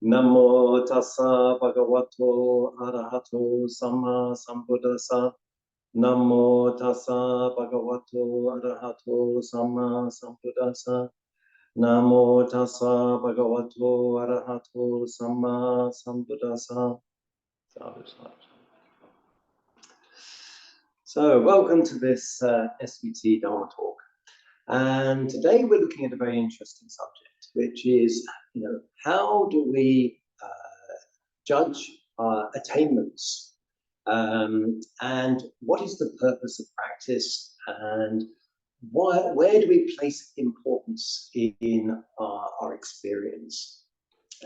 Namo tassa bhagavato arahato samma sambuddhassa. Namo tassa bhagavato arahato samma sambuddhassa. Namo tassa bhagavato arahato samma sambuddhassa. So, welcome to this SVT Dharma talk. And today we're looking at a very interesting subject, which is, how do we judge attainments? And what is the purpose of practice? And where do we place importance in our experience?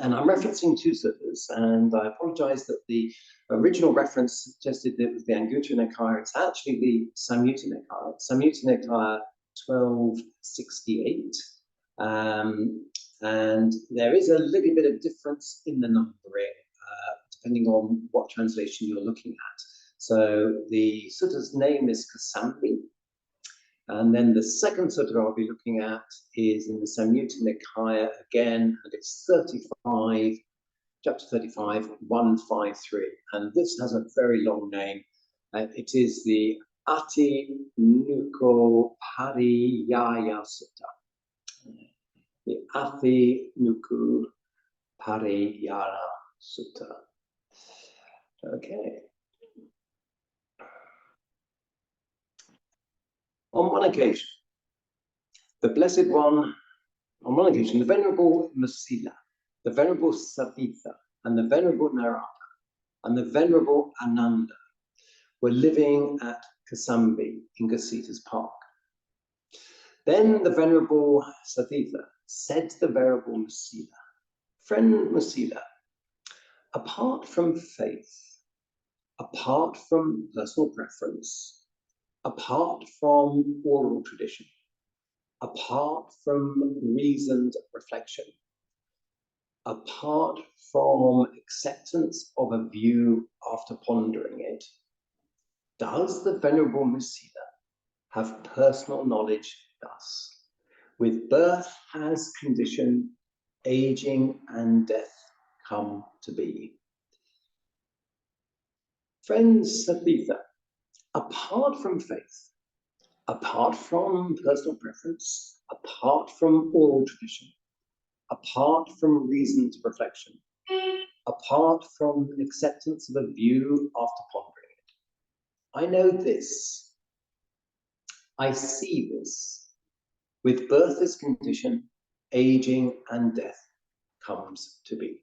And I'm referencing two suttas, and I apologize that the original reference suggested that it was the Anguttara Nikaya. It's actually the Samyutta Nikaya. Samyutta Nikaya 1268. And there is a little bit of difference in the numbering, depending on what translation you're looking at. So the sutta's name is Kosambi. And then the second sutta I'll be looking at is in the Samyutta Nikaya again, and it's 35, chapter 35, 153. And this has a very long name. It is the Atthinukhopariyayasutta. The Atthinukhopariyayasutta. Okay. On one occasion, the Blessed One, the Venerable Mus, the Venerable Savittha, and the Venerable Narada, and the Venerable Ananda were living at Kosambi in Gosita's park. Then the Venerable Savittha said to the Venerable Mus, "Friend Mus, apart from faith, apart from personal preference, apart from oral tradition, apart from reasoned reflection, apart from acceptance of a view after pondering it, does the Venerable Mus have personal knowledge thus, with birth as condition, aging and death come to be?" Friends Savittha, apart from faith, apart from personal preference, apart from oral tradition, apart from reasoned reflection, apart from acceptance of a view after pondering it, I know this, I see this, with birth as condition, aging and death comes to be.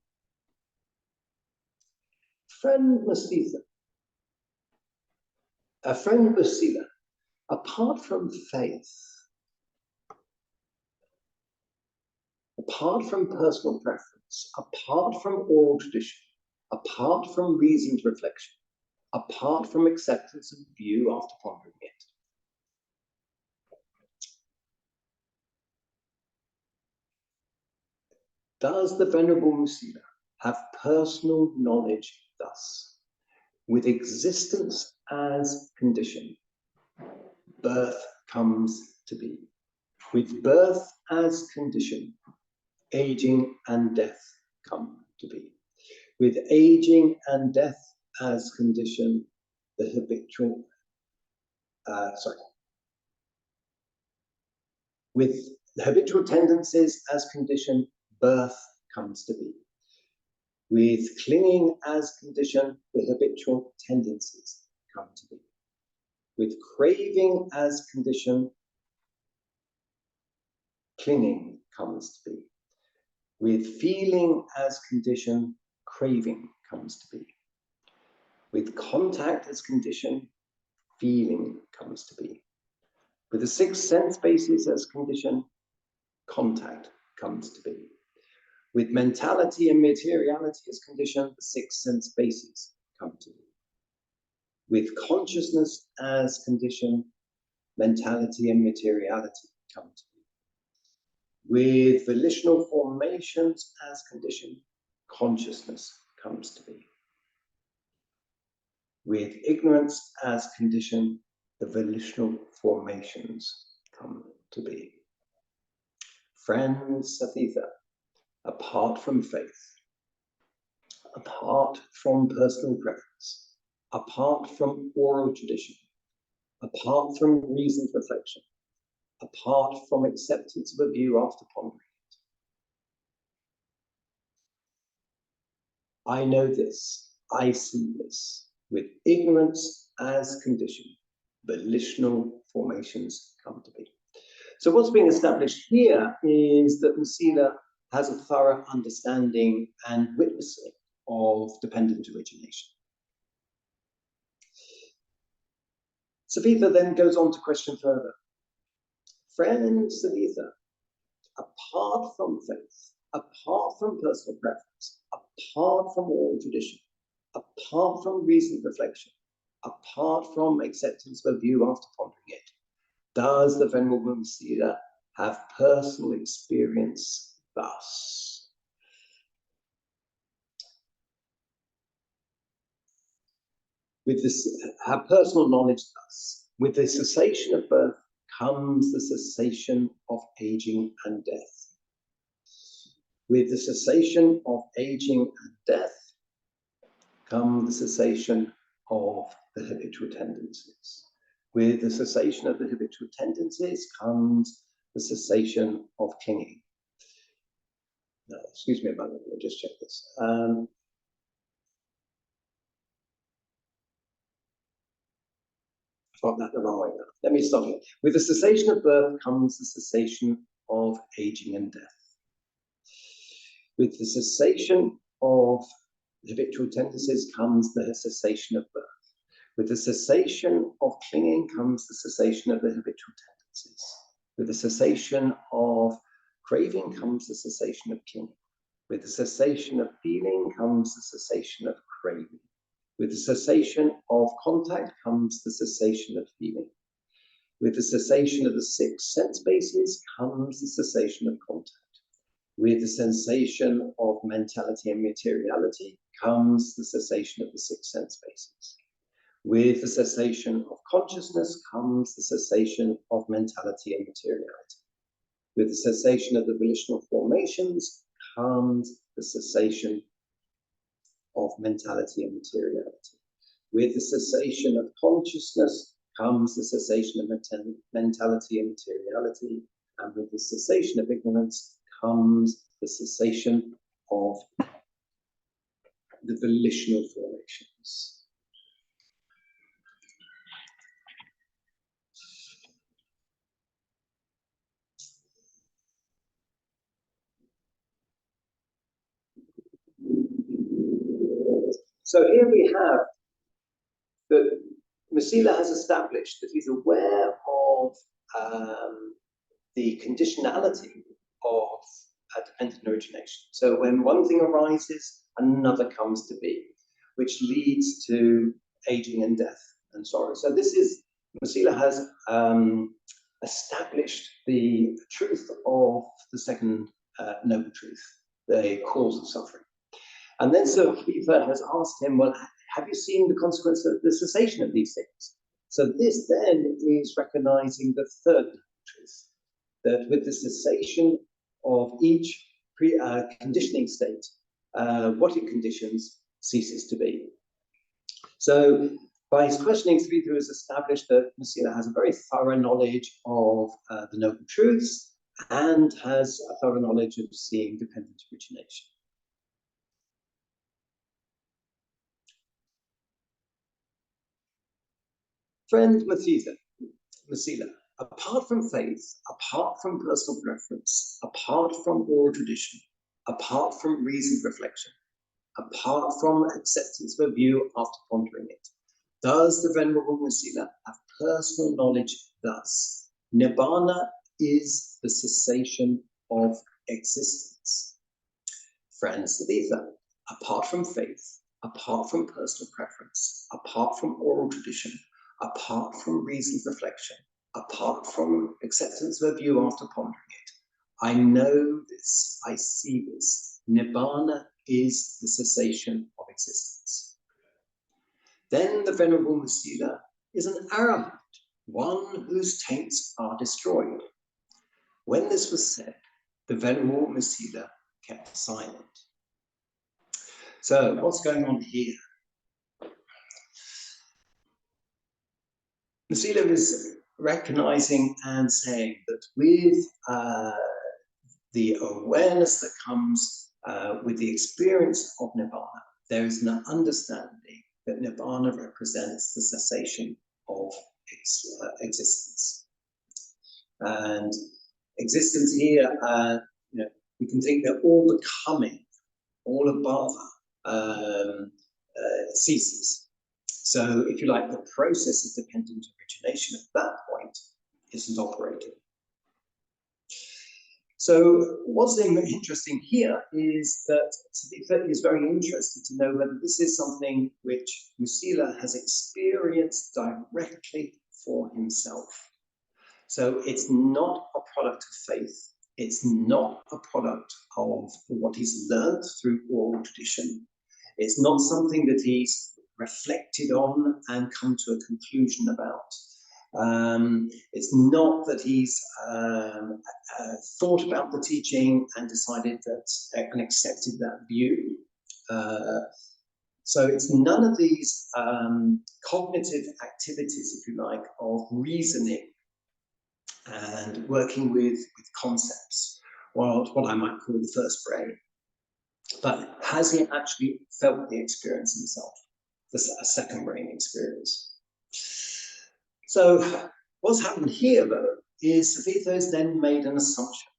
Friend Mus, apart from faith, apart from personal preference, apart from oral tradition, apart from reasoned reflection, apart from acceptance of view after pondering it, does the Venerable Mus have personal knowledge thus, with existence as condition, birth comes to be, with birth as condition, aging and death come to be, with aging and death as condition, with the habitual tendencies as condition, birth comes to be, with clinging as condition, the habitual tendencies come to be, with craving as condition, clinging comes to be, with feeling as condition, craving comes to be, with contact as condition, feeling comes to be, with the six sense bases as condition, contact comes to be, with mentality and materiality as condition, the six sense bases come to be, with consciousness as condition, mentality and materiality come to be, with volitional formations as condition, consciousness comes to be, with ignorance as condition, the volitional formations come to be. Friend Savittha, apart from faith, apart from personal preference, apart from oral tradition, apart from reasoned reflection, apart from acceptance of a view after pondering it. I know this, I see this, with ignorance as condition, volitional formations come to be. So what's being established here is that Masila has a thorough understanding and witnessing of dependent origination. Savittha then goes on to question further. Friend Savittha, apart from faith, apart from personal preference, apart from oral tradition, apart from reasoned reflection, apart from acceptance of a view after pondering it, does the Venerable Masila have personal experience thus? With this, have personal knowledge thus. With the cessation of birth comes the cessation of aging and death. With the cessation of aging and death comes the cessation of the habitual tendencies. With the cessation of the habitual tendencies comes the cessation of clinging. No, excuse me a moment, let me just check this. I got that the wrong way now. Let me start it. With the cessation of birth comes the cessation of aging and death. With the cessation of habitual tendencies comes the cessation of birth. With the cessation of clinging comes the cessation of the habitual tendencies. With the cessation of craving comes the cessation of clinging. With the cessation of feeling comes the cessation of craving. With the cessation of contact comes the cessation of feeling. With the cessation of the 6 sense bases comes the cessation of contact. With the sensation of mentality and materiality comes the cessation of the 6 sense bases. With the cessation of consciousness comes the cessation of mentality and materiality. With the cessation of the volitional formations comes the cessation of mentality and materiality. With the cessation of consciousness comes the cessation of mentality and materiality. And with the cessation of ignorance comes the cessation of the volitional formations. So here we have that Masila has established that he's aware of the conditionality of dependent origination. So when one thing arises, another comes to be, which leads to aging and death and sorrow. So this is, Masila has established the truth of the second noble truth, the cause of suffering. And then Savittha has asked him, well, have you seen the consequence of the cessation of these things? So this then is recognizing the third truth, that with the cessation of each conditioning state, what it conditions ceases to be. So by his questioning, Savittha has established that Masila has a very thorough knowledge of the noble truths and has a thorough knowledge of seeing dependent origination. Friend Masila, apart from faith, apart from personal preference, apart from oral tradition, apart from reasoned reflection, apart from acceptance of a view after pondering it, does the Venerable Masila have personal knowledge thus? Nibbana is the cessation of existence. Friend Savittha, apart from faith, apart from personal preference, apart from oral tradition, apart from reasoned reflection, apart from acceptance of a view after pondering it, I know this, I see this. Nibbana is the cessation of existence. Then the Venerable Masila is an arahant, one whose taints are destroyed. When this was said, the Venerable Masila kept silent. So what's going on here? Musila is recognizing and saying that with the awareness that comes with the experience of Nibbana, there is an understanding that Nibbana represents the cessation of existence. And existence here, we can think that all becoming, all abhava, ceases. So, if you like, the process of dependent origination at that point isn't operating. So, what's interesting here is that Savittha is very interested to know whether this is something which Musila has experienced directly for himself. So, it's not a product of faith. It's not a product of what he's learned through oral tradition. It's not something that he's reflected on and come to a conclusion about. It's not that he's thought about the teaching and decided that and accepted that view. So it's none of these cognitive activities, if you like, of reasoning and working with concepts, or what I might call the first brain. But has he actually felt the experience himself, a second brain experience? So what's happened here, though, is Savittha has then made an assumption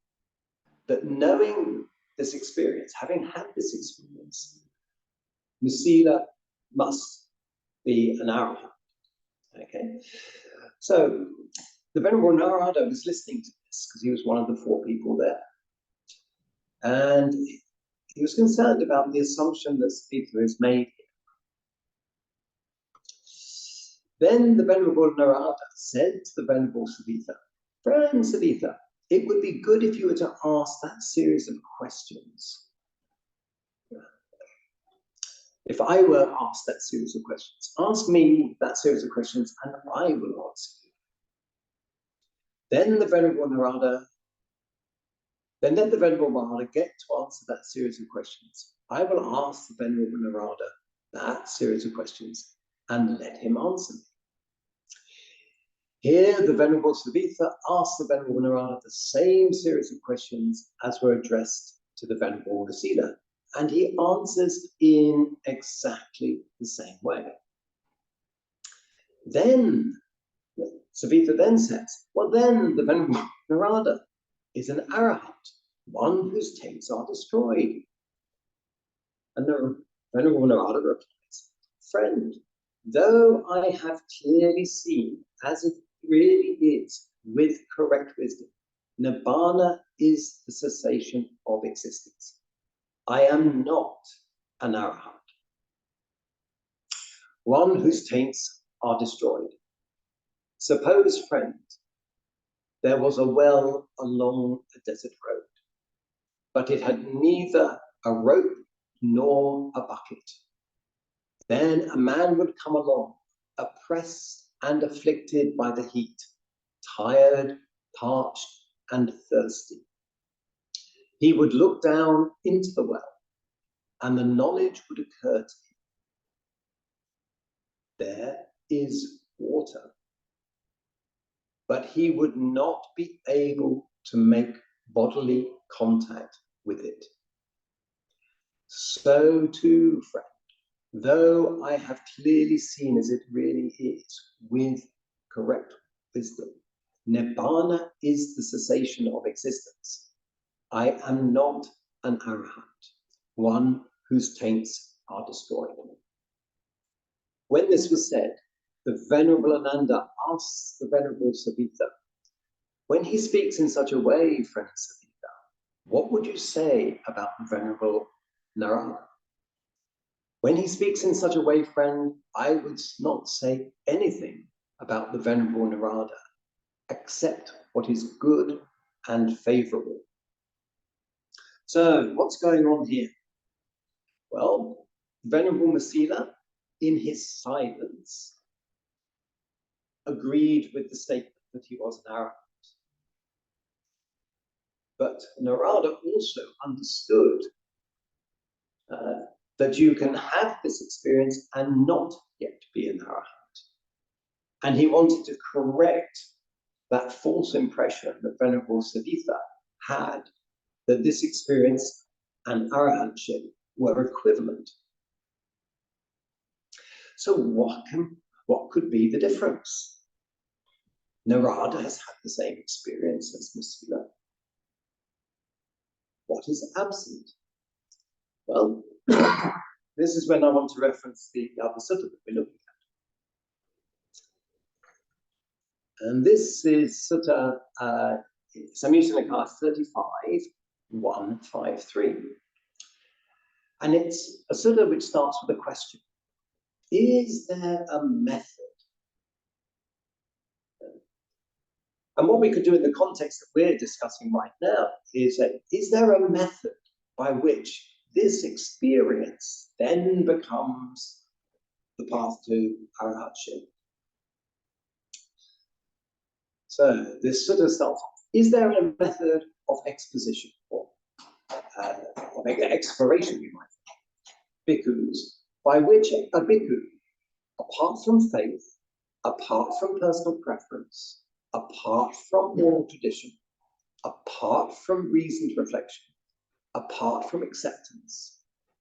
that knowing this experience, having had this experience, Musila must be an arahant. Okay, so the Venerable Narada was listening to this because he was one of the 4 people there. And he was concerned about the assumption that Savittha has made here. Then the Venerable Narada said to the Venerable Savittha, "Friend Savittha, it would be good if you were to ask that series of questions. If I were asked that series of questions, ask me that series of questions and I will answer you." Then the Venerable Narada, then let the Venerable Narada get to answer that series of questions. I will ask the Venerable Narada that series of questions and let him answer me. Here, the Venerable Savittha asked the Venerable Narada the same series of questions as were addressed to the Venerable Musila, and he answers in exactly the same way. Then, Savittha then says, well, then the Venerable Narada is an arahant, one whose taints are destroyed. And the Venerable Narada replies, "Friend, though I have clearly seen, as it really is, with correct wisdom, Nibbana is the cessation of existence. I am not an arahant, one whose taints are destroyed. Suppose, friend, there was a well along a desert road, but it had neither a rope nor a bucket. Then a man would come along, oppressed and afflicted by the heat, tired, parched, and thirsty. He would look down into the well, and the knowledge would occur to him. There is water. But he would not be able to make bodily contact with it. So too, friend, though I have clearly seen as it really is, with correct wisdom, Nibbana is the cessation of existence. I am not an arahant, one whose taints are destroyed." When this was said, the Venerable Ananda asks the Venerable Savittha, "When he speaks in such a way, friend Savittha, what would you say about the Venerable Narada?" "When he speaks in such a way, friend, I would not say anything about the Venerable Narada, except what is good and favorable." So, what's going on here? Well, Venerable Musila, in his silence, agreed with the statement that he was an arahant. But Narada also understood that you can have this experience and not yet be an arahant. And he wanted to correct that false impression that Venerable Savittha had, that this experience and arahantship were equivalent. So what could be the difference? Narada has had the same experience as Musila. What is absent? Well, this is when I want to reference the other sutta that we're looking at. And this is Sutta Samyutta 35.153. And it's a sutta which starts with a question. Is there a method? And what we could do in the context that we're discussing right now is there a method by which this experience then becomes the path to arahantship? So this sutta starts off, is there a method of exposition, or of exploration, you might think, bhikkhus, by which a bhikkhu, apart from faith, apart from personal preference, apart from oral tradition, apart from reasoned reflection, apart from acceptance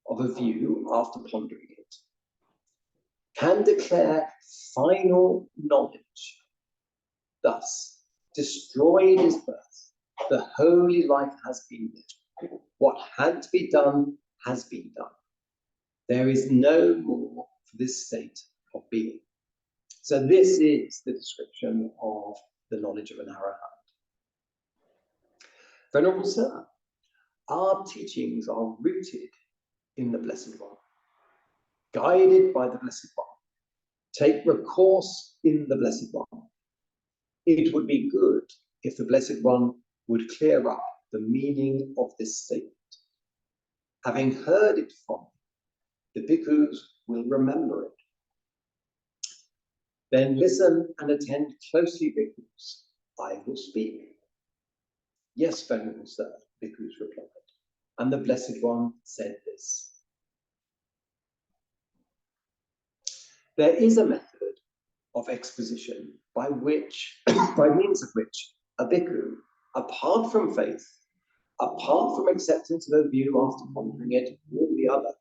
of a view after pondering it, can declare final knowledge. Thus, destroyed is birth, the holy life has been lived. What had to be done has been done. There is no more for this state of being. So this is the description of the knowledge of an arahant. Venerable Sir, our teachings are rooted in the Blessed One, guided by the Blessed One. Take recourse in the Blessed One. It would be good if the Blessed One would clear up the meaning of this statement. Having heard it from me, the bhikkhus will remember it. Then listen and attend closely, bhikkhus. I will speak. Yes, Venerable Sir, bhikkhus replied. And the Blessed One said this. There is a method of exposition by means of which a bhikkhu, apart from faith, apart from acceptance of a view after pondering it, all the other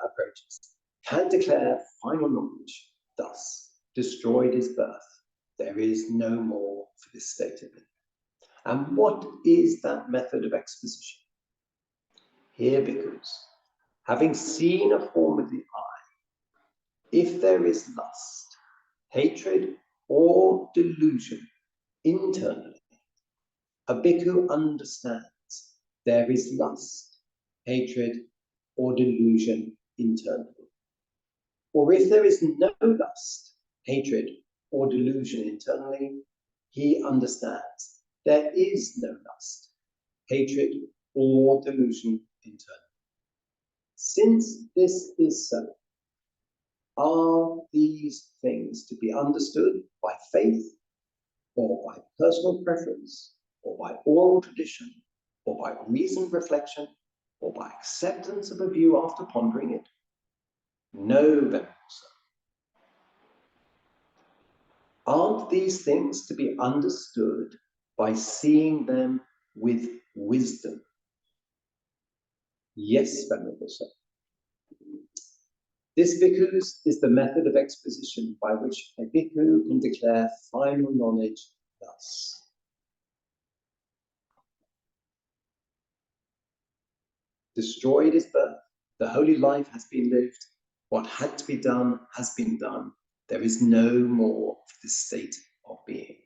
approaches, can declare final knowledge. Thus, destroyed is birth. There is no more for this state of being. And what is that method of exposition? Here, bhikkhus, having seen a form with the eye, if there is lust, hatred, or delusion internally, a bhikkhu understands there is lust, hatred, or delusion internally. Or if there is no lust, hatred, or delusion internally, he understands there is no lust, hatred, or delusion internally. Since this is so, are these things to be understood by faith, or by personal preference, or by oral tradition, or by reasoned reflection, or by acceptance of a view after pondering it? No, Venerable Sir. Aren't these things to be understood by seeing them with wisdom? Yes, Venerable Sir. This bhikkhus is the method of exposition by which a bhikkhu can declare final knowledge thus. Destroyed is birth, the holy life has been lived, what had to be done has been done, there is no more for this state of being.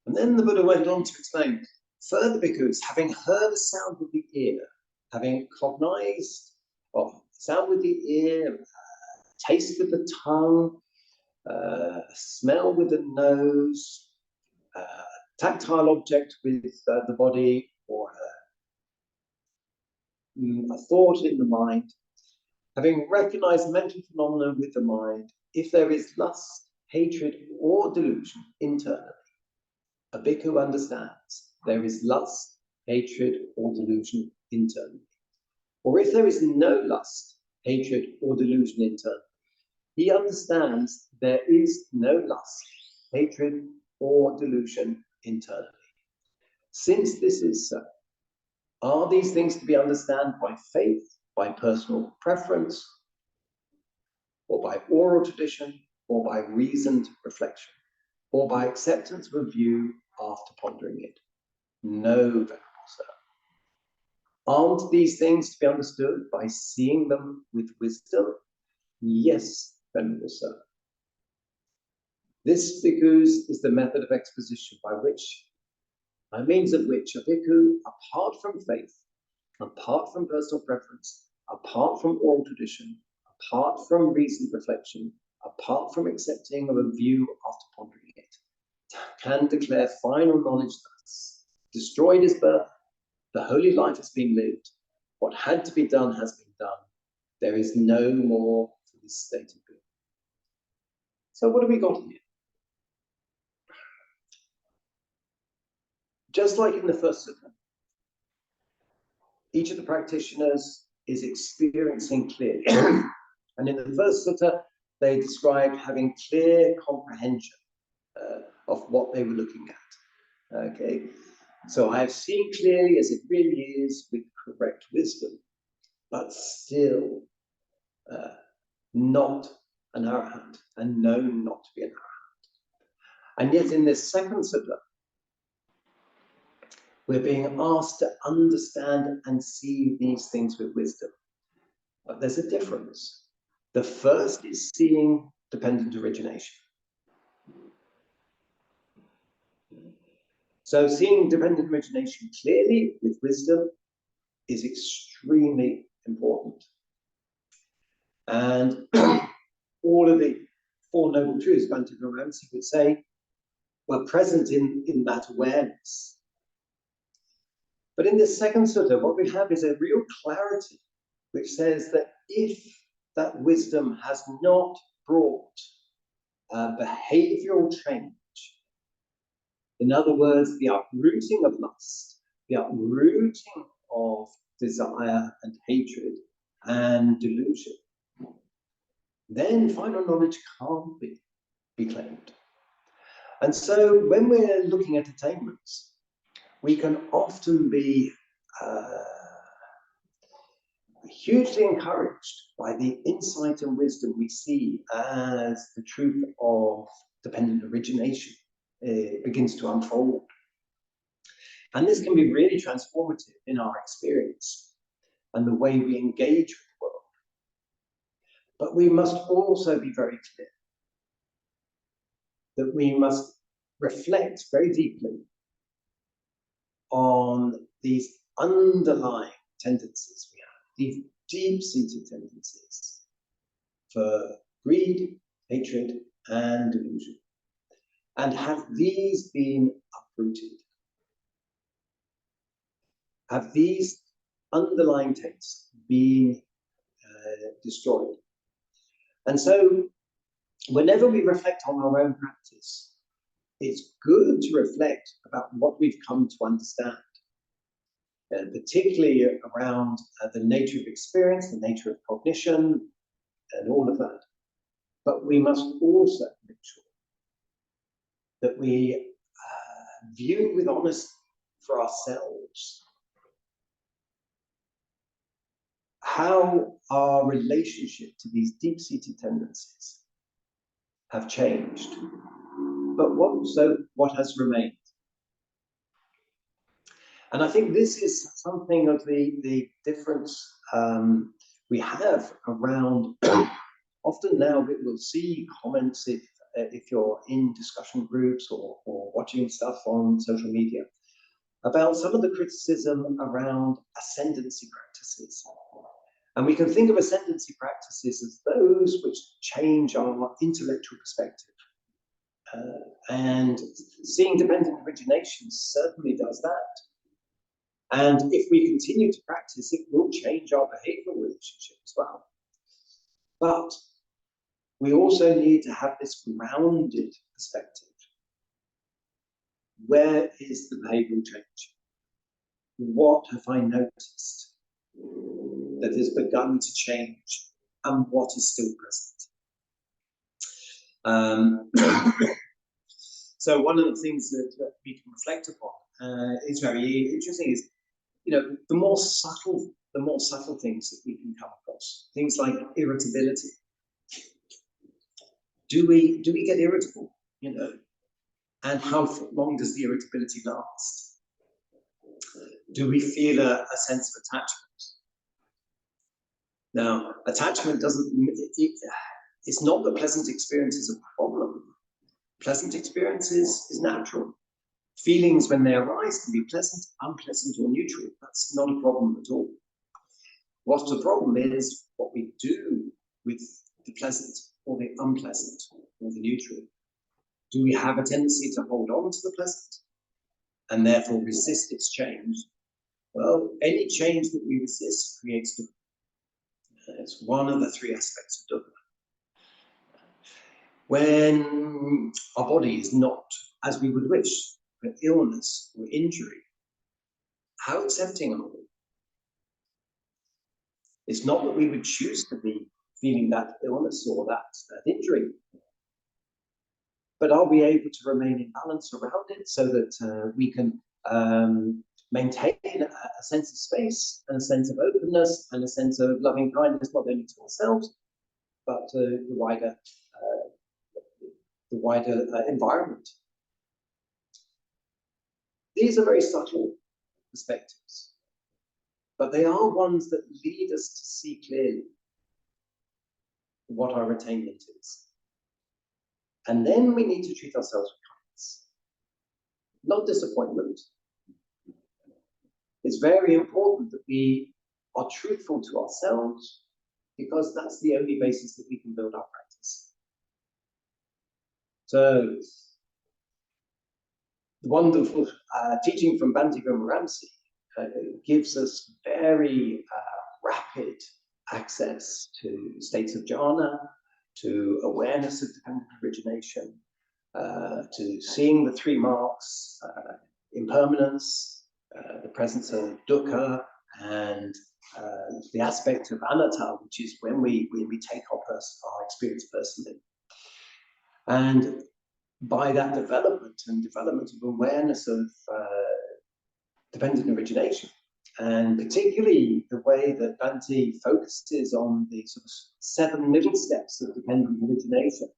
And then the Buddha went on to explain, further bhikkhus, having heard a sound with the ear, having cognized sound with the ear, taste with the tongue, smell with the nose, tactile object with the body, or a thought in the mind, having recognized mental phenomena with the mind, if there is lust, hatred, or delusion internally, a bhikkhu understands there is lust, hatred, or delusion internally. Or if there is no lust, hatred, or delusion internally, he understands there is no lust, hatred, or delusion internally. Since this is so, are these things to be understood by faith, by personal preference, or by oral tradition, or by reasoned reflection, or by acceptance of a view after pondering it? No, Venerable Sir. Aren't these things to be understood by seeing them with wisdom? Yes, Venerable Sir. This, bhikkhus, is the method of exposition by means of which a bhikkhu, apart from faith, apart from personal preference, apart from oral tradition, apart from reasoned reflection, apart from accepting of a view after pondering it, can declare final knowledge thus: destroyed is birth, the holy life has been lived, what had to be done has been done, there is no more for this state of being. So what have we got here? Just like in the first sutta, each of the practitioners is experiencing clearly. And in the first sutta, they described having clear comprehension of what they were looking at. Okay, so I have seen clearly as it really is with correct wisdom, but still not an arahant, and known not to be an arahant. And yet in this second sutta, we're being asked to understand and see these things with wisdom. But there's a difference. The first is seeing dependent origination. So seeing dependent origination clearly with wisdom is extremely important. And all of the Four Noble Truths, Bhante Ramsey would say, were present in that awareness. But in this second sutta, what we have is a real clarity, which says that if that wisdom has not brought behavioral change, in other words, the uprooting of lust, the uprooting of desire and hatred and delusion, then final knowledge can't be claimed. And so when we're looking at attainments, we can often be hugely encouraged by the insight and wisdom we see as the truth of dependent origination begins to unfold. And this can be really transformative in our experience and the way we engage with the world. But we must also be very clear that we must reflect very deeply on these underlying tendencies we have, these deep-seated tendencies for greed, hatred, and delusion. And have these been uprooted? Have these underlying tastes been destroyed? And so, whenever we reflect on our own practice, it's good to reflect about what we've come to understand, particularly around the nature of experience, the nature of cognition, and all of that. But we must also make sure that we view with honesty for ourselves how our relationship to these deep-seated tendencies have changed, but what has remained. And I think this is something of the difference we have around. Often now we'll see comments if you're in discussion groups or watching stuff on social media about some of the criticism around ascendancy practices. And we can think of ascendancy practices as those which change our intellectual perspective. And seeing dependent origination certainly does that. And if we continue to practice, it will change our behavioral relationship as well. But we also need to have this grounded perspective. Where is the behavioral change? what have I noticed that has begun to change, and what is still present? So one of the things that we can reflect upon is very interesting. Is, you know, the more subtle things that we can come across, things like irritability. Do we get irritable? You know, and how long does the irritability last? Do we feel a sense of attachment? Now, attachment it's not that pleasant experience is a problem. Pleasant experience is natural. Feelings, when they arise, can be pleasant, unpleasant, or neutral. That's not a problem at all. What's the problem is what we do with the pleasant or the unpleasant or the neutral. Do we have a tendency to hold on to the pleasant and therefore resist its change? Well, any change that we resist creates dukkha. It's one of the three aspects of dukkha. When our body is not as we would wish, for illness or injury, how accepting are we? It's not that we would choose to be feeling that illness or that injury, but are we able to remain in balance around it so that we can maintain a sense of space and a sense of openness and a sense of loving kindness, not only to ourselves, but to the wider environment? These are very subtle perspectives, but they are ones that lead us to see clearly what our attainment is. And then we need to treat ourselves with kindness, not disappointment. It's very important that we are truthful to ourselves, because that's the only basis that we can build our practice. So, the wonderful teaching from Bhante Vimaramsi gives us very rapid access to states of jhana, to awareness of dependent origination, to seeing the three marks, impermanence, the presence of dukkha, and the aspect of anatta, which is when we take our experience personally. And by that development of awareness of dependent origination, and particularly the way that Bhante focuses on the sort of 7 middle steps of dependent origination,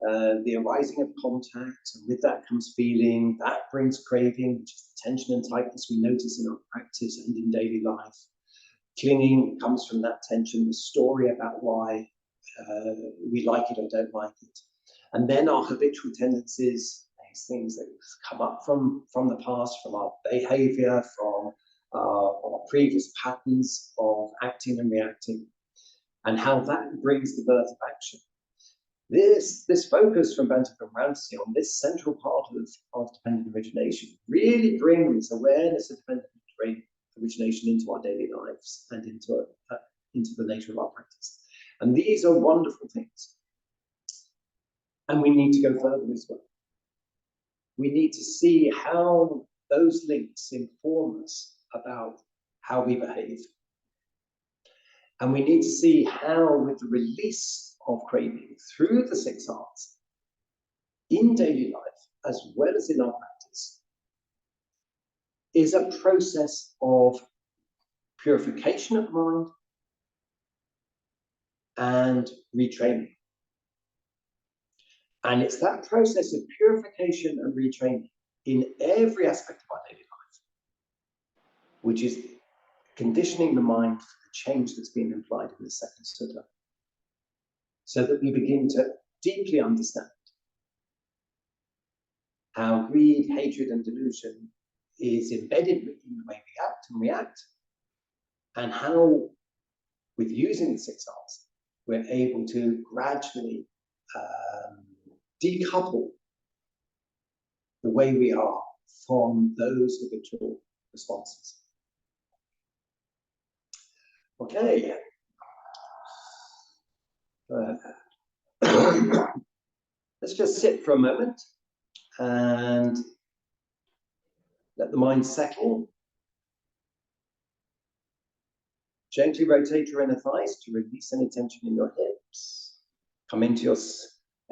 the arising of contact, and with that comes feeling, that brings craving, which is the tension and tightness we notice in our practice and in daily life. Clinging comes from that tension, the story about why we like it or don't like it. And then our habitual tendencies, these things that come up from the past, from our behavior, from our previous patterns of acting and reacting, and how that brings the birth of action. This focus from Bhante Vimaramsi on this central part of dependent origination really brings awareness of dependent origination into our daily lives and into the nature of our practice. And these are wonderful things. And we need to go further as well. We need to see how those links inform us about how we behave. And we need to see how, with the release of craving through the 6 arts, in daily life, as well as in our practice, is a process of purification of mind and retraining. And it's that process of purification and retraining in every aspect of our daily life, which is conditioning the mind for the change that's been implied in the 2nd sutta, so that we begin to deeply understand how greed, hatred, and delusion is embedded in the way we act and react, and how, with using the 6 arts, we're able to gradually decouple the way we are from those habitual responses. Okay. Let's just sit for a moment and let the mind settle. Gently rotate your inner thighs to release any tension in your hips. Come into your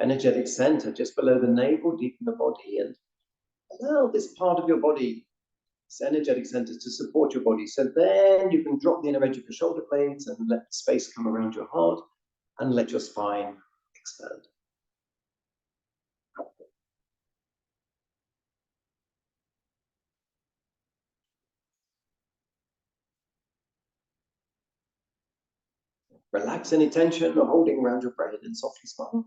energetic center just below the navel, deep in the body, and allow this part of your body, this energetic center, to support your body. So then you can drop the inner edge of your shoulder blades and let space come around your heart and let your spine expand. Relax any tension or holding around your brain and softly smile.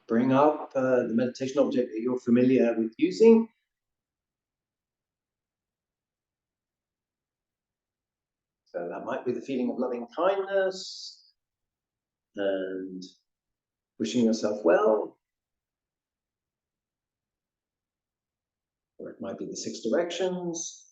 Bring up the meditation object that you're familiar with using. So that might be the feeling of loving kindness and wishing yourself well. Or it might be the 6 directions.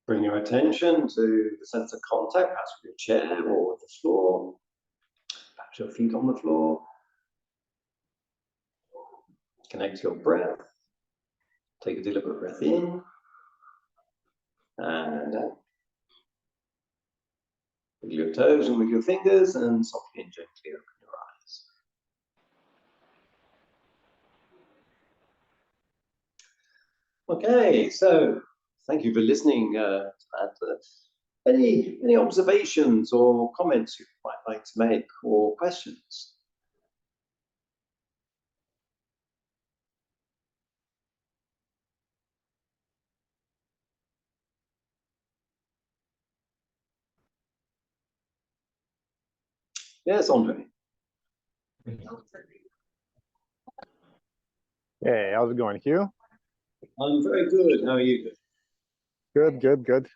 Bring your attention to the sense of contact, perhaps with your chair or with the floor, perhaps your feet on the floor. Connect to your breath. Take a deliberate breath in and out. Wiggle your toes and wiggle your fingers and softly and gently open your eyes. Okay, so thank you for listening to that. Any observations or comments you might like to make or questions? Yes, Andre. Hey, how's it going, Hugh? I'm very good. How are you? Good.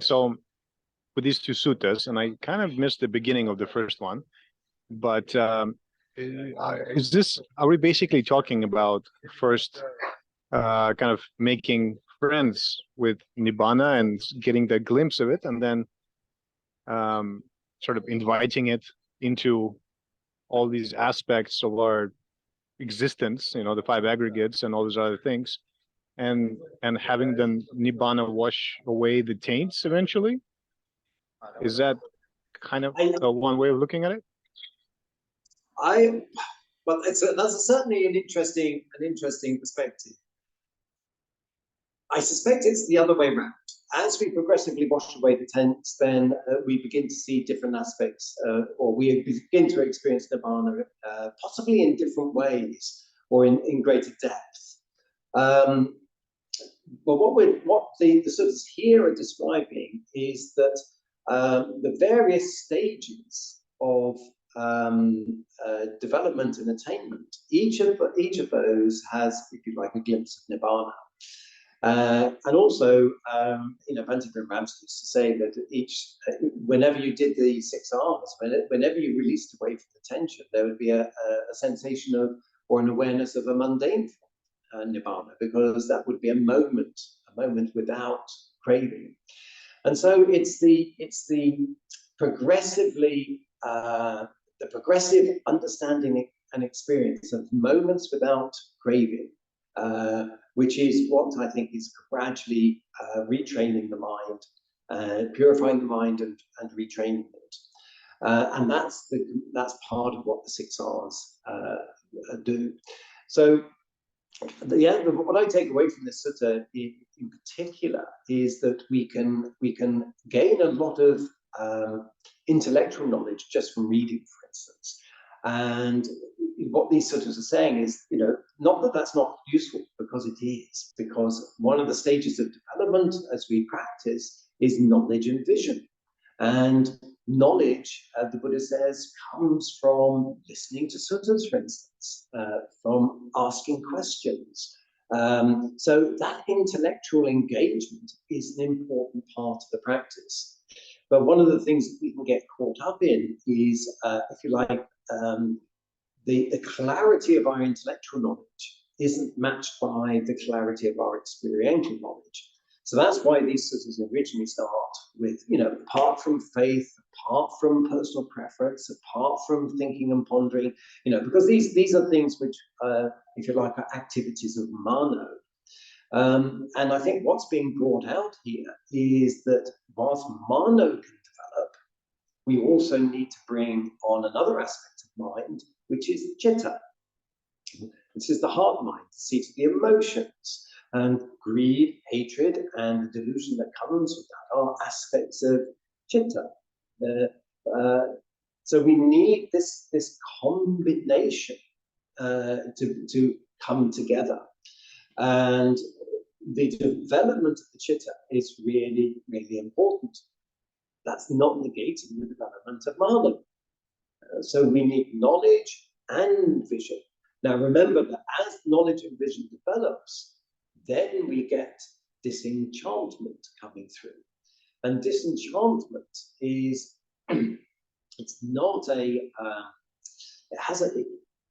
So with these two suttas, and I kind of missed the beginning of the first one, but are we basically talking about first kind of making friends with Nibbana and getting the glimpse of it, and then sort of inviting it into all these aspects of our existence, the five aggregates and all those other things, and having the Nibbana wash away the taints eventually? Is that kind of one way of looking at it? Well, that's certainly an interesting perspective. I suspect it's the other way around. As we progressively wash away the taints, then we begin to see different aspects, or we begin to experience Nibbana, possibly in different ways or in greater depth. But what the suttas here are describing is that the various stages of development and attainment, each of those has, if you like, a glimpse of Nibbana. And also, Venerable Mus used to say that whenever you did the 6 R's, whenever you released away from the tension, there would be a sensation of, or an awareness of a mundane Nibbana, because that would be a moment without craving. And so it's the progressive understanding and experience of moments without craving, which is what I think is gradually retraining the mind, purifying the mind and retraining it. And that's part of what the 6 R's do. So what I take away from this sutta in particular is that we can gain a lot of intellectual knowledge just from reading, for instance. And what these suttas are saying is, not that that's not useful, because it is, because one of the stages of development as we practice is knowledge and vision. And knowledge, the Buddha says, comes from listening to suttas, for instance, from asking questions. So that intellectual engagement is an important part of the practice. But one of the things that we can get caught up in is, if you like, the clarity of our intellectual knowledge isn't matched by the clarity of our experiential knowledge. So that's why these suttas originally start with, apart from faith, apart from personal preference, apart from thinking and pondering, because these are things which, if you like, are activities of mano. And I think what's being brought out here is that whilst Mano can develop, we also need to bring on another aspect of mind, which is Chitta. This is the heart mind, the seat of the emotions. And greed, hatred, and the delusion that comes with that are aspects of Chitta. So we need this combination to come together. And the development of the Chitta is really, really important. That's not negating the development of Mano. So we need knowledge and vision. Now remember that as knowledge and vision develops, then we get disenchantment coming through. And disenchantment is, it's not a, it has a,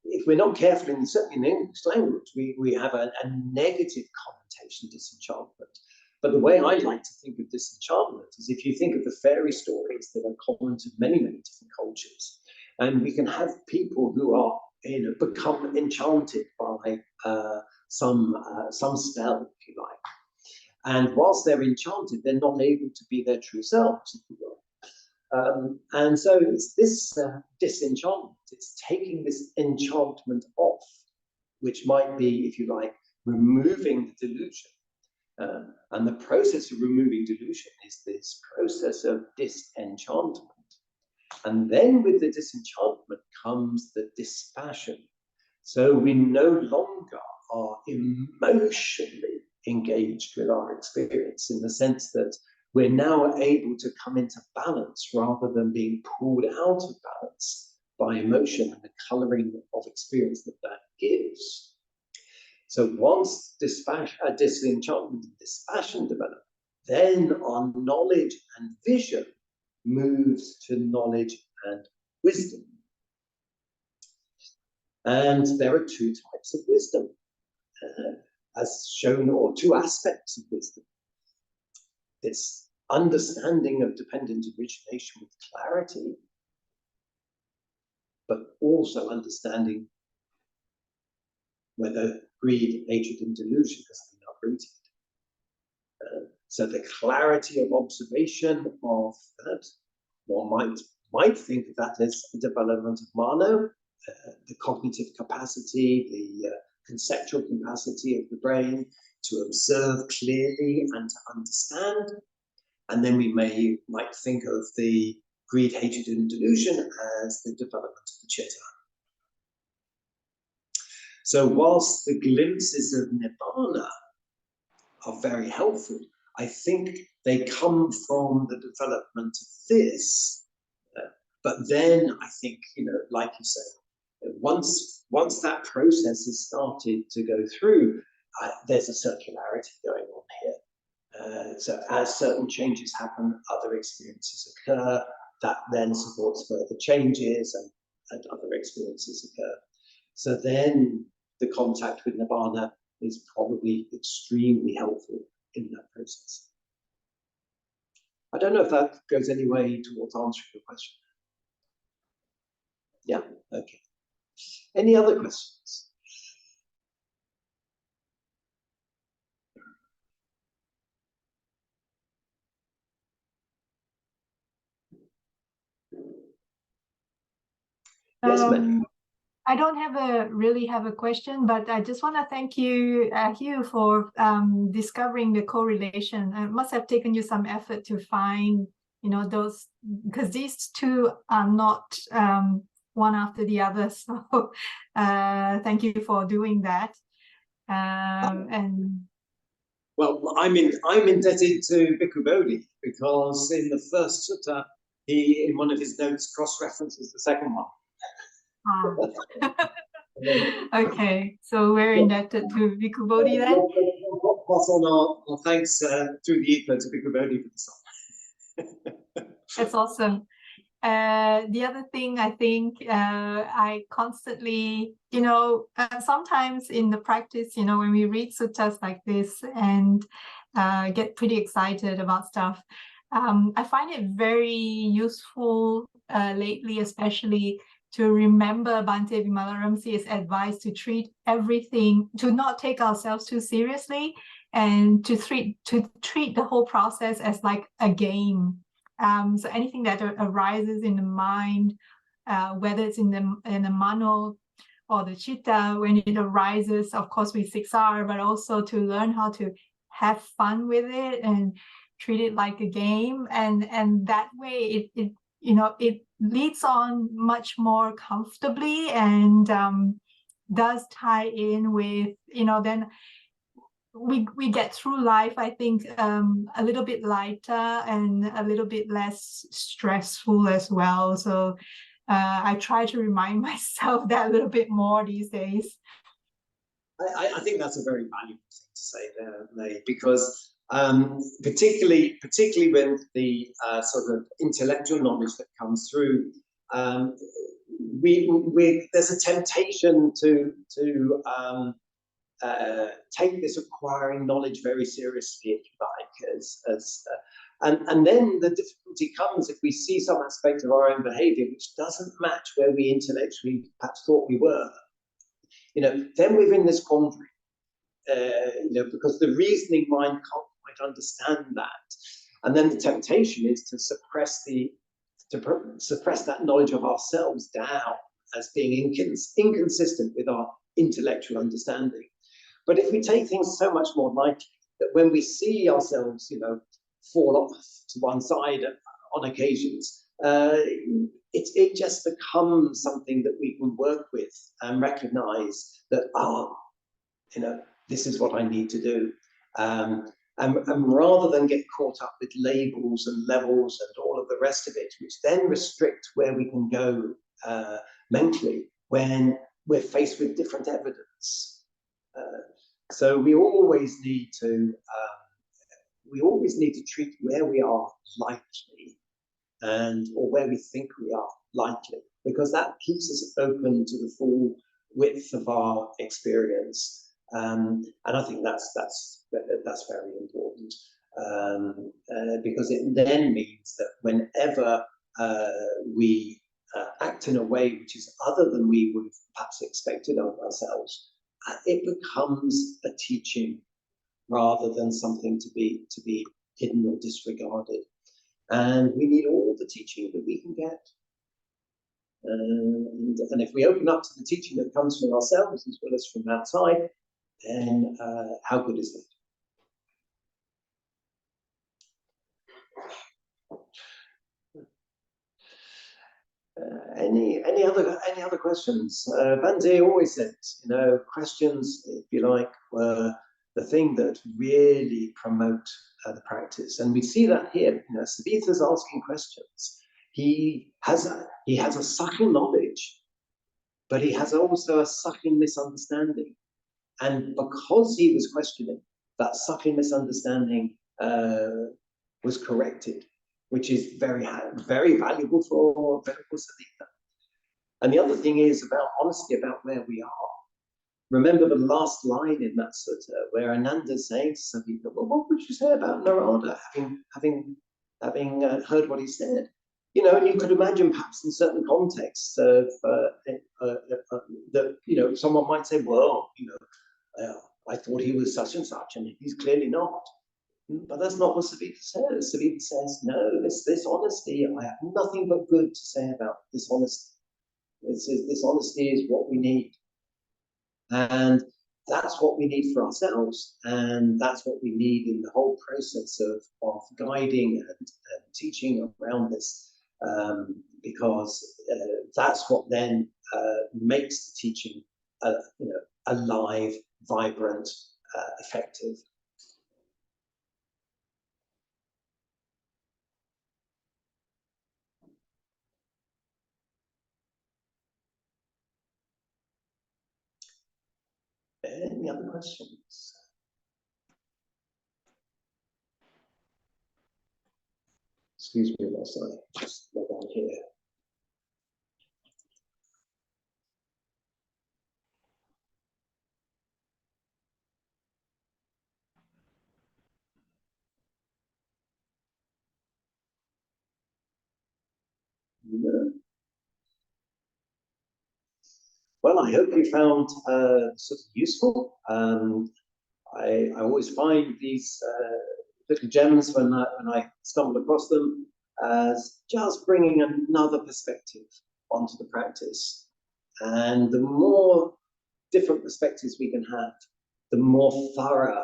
if we're not careful in the English language, we have a negative connotation, disenchantment. But the way I like to think of disenchantment is if you think of the fairy stories that are common to many, many different cultures, and we can have people who are, become enchanted by some spell, if you like. And whilst they're enchanted, they're not able to be their true selves, if you will. And so it's this disenchantment, it's taking this enchantment off, which might be, if you like, removing the delusion. And the process of removing delusion is this process of disenchantment. And then with the disenchantment comes the dispassion. So we no longer are emotionally engaged with our experience, in the sense that we're now able to come into balance rather than being pulled out of balance by emotion and the coloring of experience that gives. So once disenchantment and dispassion develop, then our knowledge and vision moves to knowledge and wisdom. And there are two types of wisdom, as shown, or two aspects of wisdom. This understanding of dependent origination with clarity, but also understanding whether greed, hatred, and delusion has been uprooted. So the clarity of observation of that, one might think of that as the development of Mano, the cognitive capacity, the conceptual capacity of the brain to observe clearly and to understand. And then we might think of the greed, hatred, and delusion as the development of the Chitta. So whilst the glimpses of Nibbana are very helpful, I think they come from the development of this. But then I think, like you say, once that process has started to go through, there's a circularity going on here. So as certain changes happen, other experiences occur, that then supports further changes and other experiences occur. So then the contact with Nibbana is probably extremely helpful in that process. I don't know if that goes any way towards answering your question. Yeah, okay. Any other questions? Yes, ma'am. I don't really have a question, but I just want to thank you, Hugh, for discovering the correlation. It must have taken you some effort to find, those, because these two are not one after the other. So thank you for doing that. And well, I'm indebted to Bhikkhu Bodhi, because in the first sutta, he, in one of his notes, cross-references the second one. Okay, so we're indebted to Bhikkhu Bodhi then. Pass on our thanks through the ether to Bhikkhu Bodhi for the song. That's awesome. The other thing I think I constantly, sometimes in the practice, when we read suttas like this and get pretty excited about stuff, I find it very useful lately, especially to remember Bhante Vimalaramsi's advice to treat everything, to not take ourselves too seriously, and to treat the whole process as like a game. So anything that arises in the mind, whether it's in the mano or the chitta, when it arises, of course, with siksara, but also to learn how to have fun with it and treat it like a game, and that way it it leads on much more comfortably, and does tie in with, then we get through life, I think, a little bit lighter and a little bit less stressful as well. So I try to remind myself that a little bit more these days. I think that's a very valuable thing to say there, May, because particularly when the sort of intellectual knowledge that comes through, there's a temptation to take this acquiring knowledge very seriously, if you like, and then the difficulty comes if we see some aspect of our own behavior which doesn't match where we intellectually perhaps thought we were. Then we're in this quandary, because the reasoning mind can't quite understand that, and then the temptation is to suppress that knowledge of ourselves down as being inconsistent with our intellectual understanding. But if we take things so much more lightly, that when we see ourselves, fall off to one side on occasions, it just becomes something that we can work with and recognize that, this is what I need to do. And rather than get caught up with labels and levels and all of the rest of it, which then restrict where we can go mentally when we're faced with different evidence. So we always need to treat where we are lightly, or where we think we are lightly, because that keeps us open to the full width of our experience. And I think that's very important, because it then means that whenever we act in a way which is other than we would have perhaps expected of ourselves, it becomes a teaching rather than something to be hidden or disregarded. And we need all the teaching that we can get. And if we open up to the teaching that comes from ourselves as well as from outside, then how good is that? Any other questions? Bante always says, questions, if you like, were the thing that really promote the practice, and we see that here. Savittha's asking questions. He has a subtle knowledge, but he has also a subtle misunderstanding, and because he was questioning, that subtle misunderstanding was corrected, which is very, very valuable for Venerable Savittha. And the other thing is about honesty about where we are. Remember the last line in that sutta where Ananda's saying to Savittha, well, what would you say about Narada, having heard what he said? And you could imagine perhaps in certain contexts of that, someone might say, well, I thought he was such and such, and he's clearly not. But that's not what Savittha says. Savittha says, no, this honesty, I have nothing but good to say about this honesty. This honesty is what we need. And that's what we need for ourselves. And that's what we need in the whole process of guiding and teaching around this. Because that's what then makes the teaching alive, vibrant, effective. Any other questions? Excuse me whilst I just log on here. No. Well, I hope you found sort of useful. I always find these little gems when I stumble across them as just bringing another perspective onto the practice. And the more different perspectives we can have, the more thorough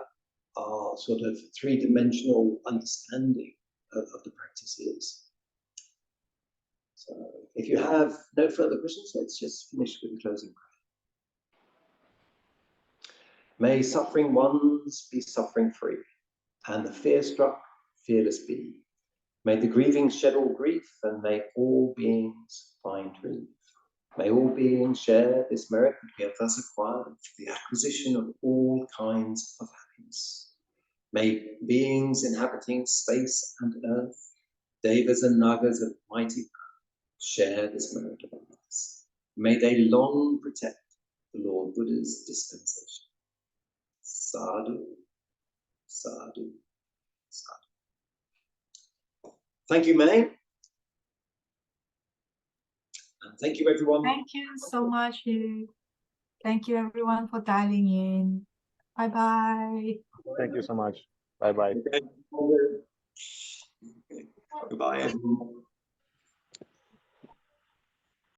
our sort of three-dimensional understanding of the practice is. So if you have no further questions, let's just finish with the closing prayer. May suffering ones be suffering free, and the fear-struck fearless be. May the grieving shed all grief, and may all beings find relief. May all beings share this merit that we have thus acquired for the acquisition of all kinds of happiness. May beings inhabiting space and earth, devas and nagas of mighty power, share this merit of us. May they long protect the Lord Buddha's dispensation. Sadhu, sadhu, sadhu. Thank you, May. And thank you, everyone. Thank you so much, Hugh. Thank you, everyone, for dialing in. Bye-bye. Thank you so much. Bye-bye. Okay. Goodbye, everyone.